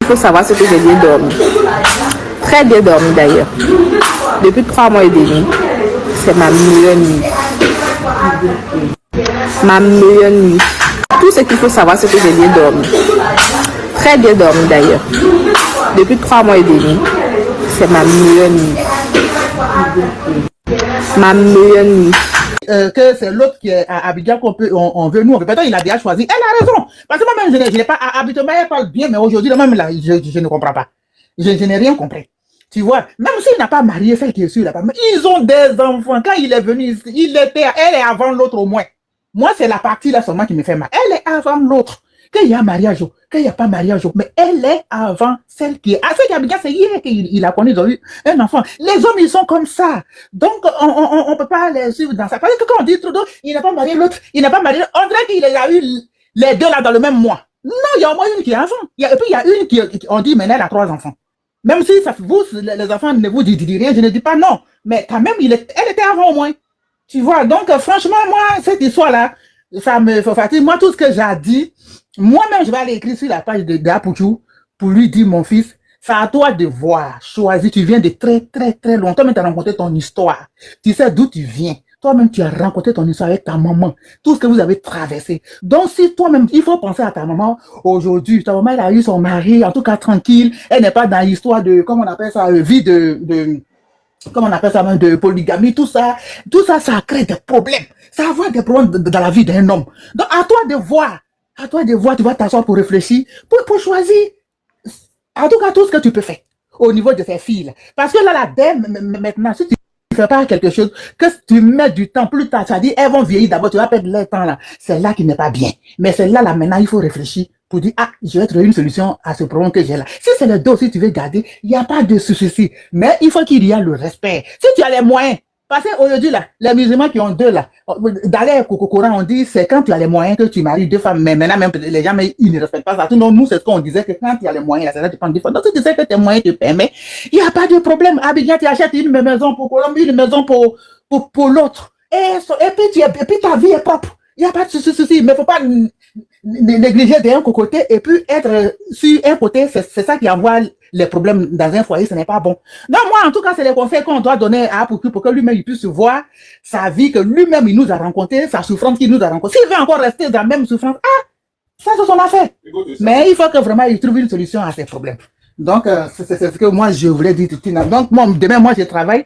Il faut savoir ce que j'ai bien dormi. Très bien dormi d'ailleurs. Depuis 3 mois et demi, c'est ma meilleure nuit. Ma meilleure nuit. Tout ce qu'il faut savoir, c'est que j'ai bien dormi. Très bien dormi d'ailleurs. Depuis 3 mois et demi, c'est ma meilleure nuit. Ma meilleure nuit. Que c'est l'autre qui est à Abidjan on veut nous. Peut-être il a déjà choisi. Elle a raison. Parce que moi-même, je n'ai pas. Habituellement, elle parle bien, mais aujourd'hui, même là, je ne comprends pas. Je n'ai rien compris. Tu vois, même s'il n'a pas marié celle qui est sur là-bas, ils ont des enfants. Quand il est venu ici, elle est avant l'autre au moins. Moi, c'est la partie là seulement qui me fait mal. Elle est avant l'autre. Qu'il y a mariage, qu'il n'y a pas mariage, mais elle est avant celle qui est. Ah, celle qui a bien, c'est hier qu'il a connu, ils ont eu un enfant. Les hommes, ils sont comme ça. Donc, on ne peut pas les suivre dans ça. Parce que quand on dit Trudeau, il n'a pas marié l'autre, il n'a pas marié l'autre, on dirait qu'il a eu les deux là dans le même mois. Non, il y a au moins une qui est avant. Et puis, il y a une qui, on dit, mais elle a 3 enfants. Même si ça, vous, les enfants ne vous disent rien, je ne dis pas non. Mais quand même, elle était avant au moins. Tu vois, donc, franchement, moi, cette histoire-là, ça me fait fatiguer. Moi, tout ce que j'ai dit, moi-même, je vais aller écrire sur la page de Apuchou pour lui dire, mon fils, c'est à toi de voir, choisir. Tu viens de très, très, très loin. Toi-même, tu as rencontré ton histoire. Tu sais d'où tu viens. Toi-même, tu as rencontré ton histoire avec ta maman. Tout ce que vous avez traversé. Donc, si toi-même, il faut penser à ta maman aujourd'hui. Ta maman, elle a eu son mari, en tout cas, tranquille. Elle n'est pas dans l'histoire de, comment on appelle ça, vie comment on appelle ça, même de polygamie, tout ça, ça crée des problèmes. Ça va avoir des problèmes dans la vie d'un homme. Donc, à toi de voir, tu vas t'asseoir pour réfléchir, pour choisir, en tout cas, tout ce que tu peux faire au niveau de ces filles-là. Parce que là, la dame, maintenant, si tu ne fais pas quelque chose, que tu mets du temps, plus tard, tu as dit, elles vont vieillir d'abord, tu vas perdre le temps là. C'est là qui n'est pas bien. Mais c'est là, maintenant, il faut réfléchir pour dire, ah, je vais trouver une solution à ce problème que j'ai là. Si c'est le dos, si tu veux garder, il n'y a pas de souci. Mais il faut qu'il y ait le respect. Si tu as les moyens, parce qu'aujourd'hui, là, les musulmans qui ont deux, là, dans les Coran, on dit, c'est quand tu as les moyens que tu maries 2 femmes. Mais maintenant, même les gens, ils ne respectent pas ça. Sinon, nous, c'est ce qu'on disait, que quand tu as les moyens, là, c'est là que tu prends 2 femmes. Donc, si tu sais que tes moyens te permettent, il n'y a pas de problème. Abidjan, tu achètes une maison pour Colombie, une maison pour l'autre. Et puis, ta vie est propre. Il n'y a pas de souci. Mais il ne faut pas négliger d'un côté et puis être sur un côté, c'est ça qui envoie les problèmes dans un foyer, ce n'est pas bon. Donc moi, en tout cas, c'est les conseils qu'on doit donner à pour que lui-même il puisse voir sa vie, que lui-même il nous a rencontré, sa souffrance qu'il nous a rencontré. S'il veut encore rester dans la même souffrance, ça c'est son affaire. Mais il faut que vraiment il trouve une solution à ces problèmes. Donc c'est ce que moi je voulais dire. Donc moi, demain, moi je travaille.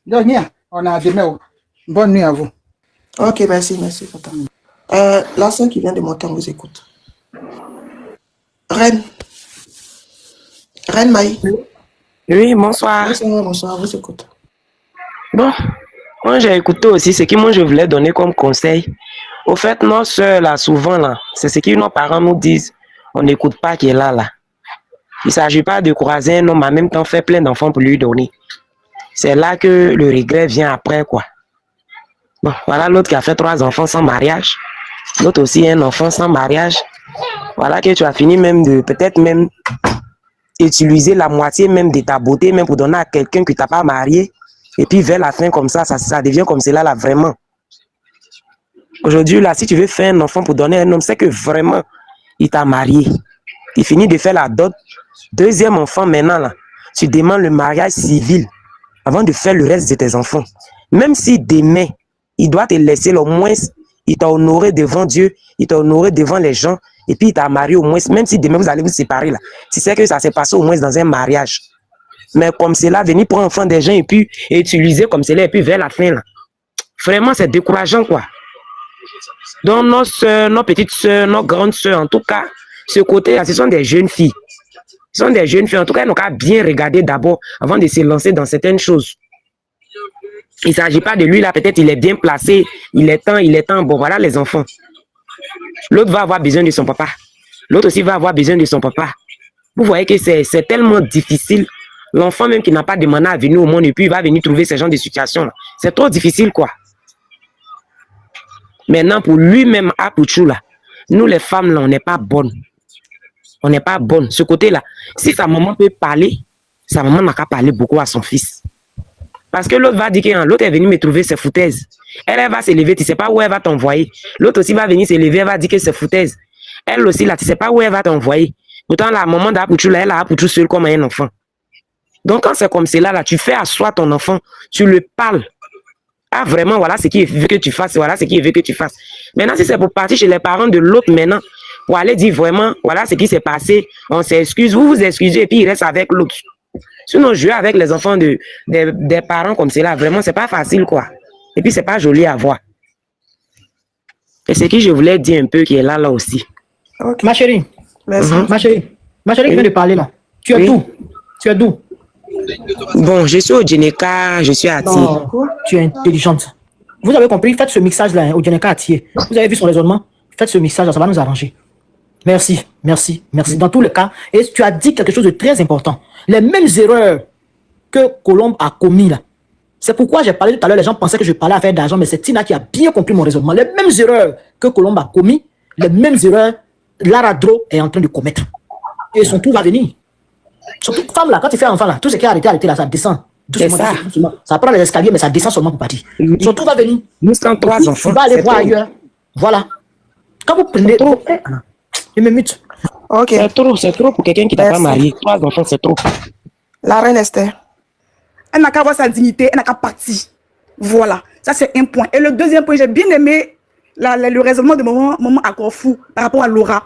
Donc on a demain. Bonne nuit à vous. Ok, merci, papa. La soeur qui vient de monter, on vous écoute. Reine Maï. Oui, bonsoir. Bonsoir, on vous écoute. Bon, moi j'ai écouté aussi ce que moi je voulais donner comme conseil. Au fait, nos soeurs là, souvent là, c'est ce que nos parents nous disent. On n'écoute pas qui est là. Il ne s'agit pas de croiser un homme, en même temps faire plein d'enfants pour lui donner. C'est là que le regret vient après, quoi. Bon, voilà l'autre qui a fait 3 enfants sans mariage. L'autre aussi un enfant sans mariage. Voilà que tu as fini même de peut-être même utiliser la moitié même de ta beauté même pour donner à quelqu'un que tu n'as pas marié. Et puis vers la fin comme ça devient comme cela là vraiment. Aujourd'hui là, si tu veux faire un enfant pour donner à un homme, c'est que vraiment il t'a marié. Il finit de faire la dot. 2e enfant maintenant là, tu demandes le mariage civil avant de faire le reste de tes enfants. Même si demain, il doit te laisser au moins, il t'a honoré devant Dieu, il t'a honoré devant les gens, et puis il t'a marié au moins, même si demain vous allez vous séparer là. Tu sais que ça s'est passé au moins dans un mariage. Mais comme cela, venir prendre enfant des gens et puis utiliser comme cela, et puis vers la fin là. Vraiment, c'est décourageant quoi. Donc nos soeurs, nos petites soeurs, nos grandes soeurs, en tout cas, ce côté-là, ce sont des jeunes filles. Ce sont des jeunes filles, en tout cas, elles n'ont qu'à bien regarder d'abord avant de se lancer dans certaines choses. Il ne s'agit pas de lui, là, peut-être il est bien placé, il est temps, bon, voilà les enfants. L'autre va avoir besoin de son papa. L'autre aussi va avoir besoin de son papa. Vous voyez que c'est tellement difficile. L'enfant même qui n'a pas demandé à venir au monde et puis il va venir trouver ce genre de situation. C'est trop difficile, quoi. Maintenant, pour lui-même, Apuchou, là, nous les femmes, là, on n'est pas bonnes. On n'est pas bonnes. Ce côté-là, si sa maman peut parler, sa maman n'a qu'à parler beaucoup à son fils. Parce que l'autre va dire que l'autre est venu me trouver ses foutaises. Elle va se lever, tu ne sais pas où elle va t'envoyer. L'autre aussi va venir se lever, elle va dire que c'est foutaise. Elle aussi, là, tu ne sais pas où elle va t'envoyer. Autant la maman d'Apouchou, là, elle a Apouchou seul comme un enfant. Donc, quand c'est comme cela, là, tu fais asseoir ton enfant, tu le parles. Ah, vraiment, voilà ce qu'il veut que tu fasses, voilà ce qu'il veut que tu fasses. Maintenant, si c'est pour partir chez les parents de l'autre maintenant, pour aller dire vraiment, voilà ce qui s'est passé, on s'excuse, vous vous excusez et puis il reste avec l'autre. Sinon, jouer avec les enfants des parents comme cela, vraiment, c'est pas facile, quoi. Et puis, c'est pas joli à voir. Et c'est ce que je voulais dire un peu qui est là aussi. Ok. Ma chérie, Merci. ma chérie qui vient de parler là. Tu es Oui. d'où? Tu es d'où? Bon, je suis au Djeneka, je suis à Ti. Non, tu es intelligente. Vous avez compris, faites ce mixage-là hein, au Djeneka Atié. Vous avez vu son raisonnement? Faites ce mixage-là, ça va nous arranger. Merci, merci, merci. Dans tous les cas, et tu as dit quelque chose de très important. Les mêmes erreurs que Colombe a commis là. C'est pourquoi j'ai parlé tout à l'heure, les gens pensaient que je parlais à faire d'argent, mais c'est Tina qui a bien compris mon raisonnement. Les mêmes erreurs que Colombe a commis, les mêmes erreurs, Lara Dro est en train de commettre. Et son tour va venir. Surtout femme là, quand tu fais enfant là, tout ce qui est arrêté là, ça descend. Doucement, ça. doucement. Ça prend les escaliers, mais ça descend seulement pour partir. Son tour va venir. Nous sommes trois Tu enfants. vas aller c'est voir trop. ailleurs. Voilà. Quand vous prenez... Je me mute. Ok. C'est trop pour quelqu'un qui n'a pas Merci. marié. 3 enfants, c'est trop. La reine Esther. Elle n'a qu'à avoir sa dignité, elle n'a qu'à partir. Voilà, ça c'est un point. Et le deuxième point, j'ai bien aimé le raisonnement de maman Akorfou par rapport à Laura.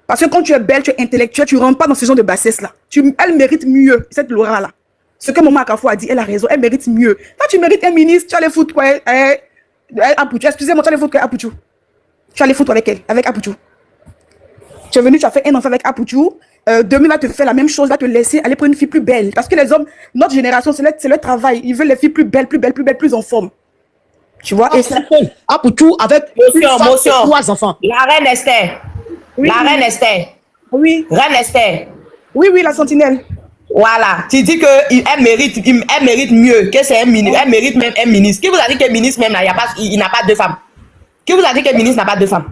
Parce que quand tu es belle, tu es intellectuelle, tu ne rentres pas dans ce genre de bassesse-là. Elle mérite mieux, cette Laura-là. Ce que maman Akorfou a dit, elle a raison, elle mérite mieux. Toi, tu mérites un ministre, tu vas aller foutre quoi Apouchou. Excusez-moi, tu vas aller foutre quoi Apouchou? Tu vas aller foutre avec elle, avec Apouchou. Tu es venu, tu as fait un enfant avec Apouchou. Demain, va te faire la même chose, va te laisser aller pour une fille plus belle. Parce que les hommes, notre génération, c'est leur travail. Ils veulent les filles plus belles, plus en forme. Tu vois? Et ça, Apouchou avec Motion. 3 enfants. La reine Esther. Oui, La oui. reine Esther. oui, Reine Esther. oui, la sentinelle. Voilà. Tu dis qu'elle mérite mieux que c'est un ministre. Elle mérite même un ministre. Qui vous a dit que le ministre même là, il n'a pas 2 femmes? Qui vous a dit que le ministre n'a pas 2 femmes?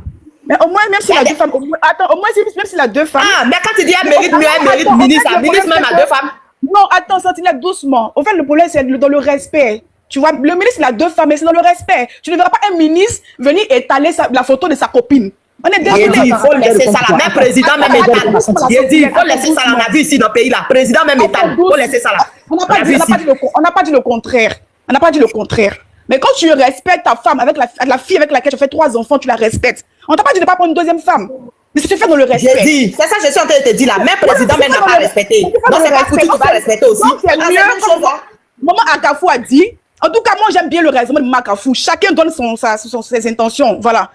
Mais au moins, même s'il a 2 femmes, attends, au moins, même s'il a 2 femmes. Ah, mais quand tu dis elle mérite mieux, elle mérite ministre. La ministre même a 2 femmes. Non, attends, sentinelle, doucement. Au fait, le problème, c'est dans le respect. Tu vois, le ministre, il a 2 femmes, mais c'est dans le respect. Tu ne verras pas un ministre venir étaler la photo de sa copine. On est J'ai dit, désolé. il faut laisser ça là. Même président, même étale. J'ai dit, il faut laisser ça là. On a vu ici dans le pays là. Président, même étale. Il faut laisser ça là. On n'a pas dit le contraire. On n'a pas dit le contraire. Mais quand tu respectes ta femme, avec la fille avec laquelle tu fais 3 enfants, tu la respectes. On t'a pas dit de ne pas prendre une 2e femme. Mais si tu fais dans le respect. J'ai dit, c'est ça que je suis en train de te dire là. Même président, même n'a pas respecté. Donc c'est pas foutu, tu vas respecter aussi. Donc, c'est Ah, mieux. c'est la même chose, hein. Maman Akafou a dit, en tout cas, moi j'aime bien le raisonnement de Maman Akafou. Chacun donne ses intentions. Voilà.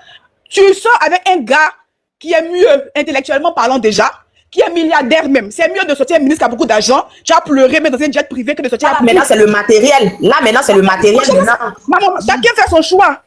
Tu sors avec un gars qui est mieux intellectuellement parlant déjà, qui est milliardaire même. C'est mieux de sortir un ministre qui a beaucoup d'argent. Tu as pleuré même dans un jet privé que de sortir Là, maintenant, c'est le matériel. Là, maintenant, c'est le matériel. Maintenant. Maman, chacun fait son choix.